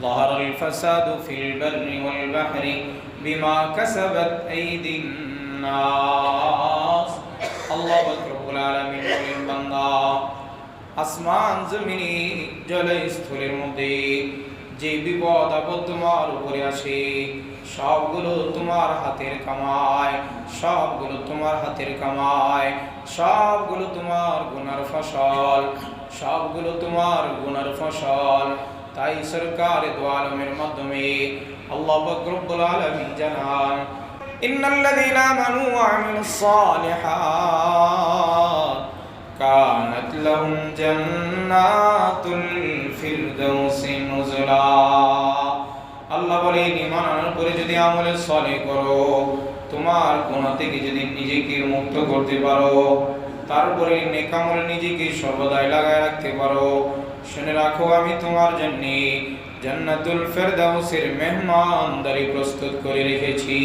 ظهر الفساد في البر والبحر بما كسبت أيدي الناس আল্লাহ রব্বুল আলামিন বলেন বান্দা আসমান জমিনে জলে স্থলের মধ্যে যে বিপদ আপদ তোমার উপরে আসে সবগুলো তোমার হাতের কামাই, সবগুলো তোমার হাতের কামাই, সবগুলো তোমার গুনার ফসল, সবগুলো তোমার গুনার ফসল। তাই সরকার দু আলমের মাধ্যমে আল্লাহ পাক রব্বুল আলামিন জানান ইন্নাল্লাযীনা আমানু ওয়া আমিলুস সালিহাত কানাত লাহুম জান্নাতুল ফিরদাউসি নুজুলা। আল্লাহ বলেন ঈমান আনার পরে যদি আমলে সালেহ করো, তোমার গুনাহ থেকে যদি নিজেকে মুক্ত করতে পারো, তারপরে নেক আমলে নিজেকে সর্বদাই লাগায় রাখতে পারো, শুনে রাখো আমি তোমার জন্য জান্নাতুল ফিরদাউসের মেহমানদারি প্রস্তুত করে রেখেছি।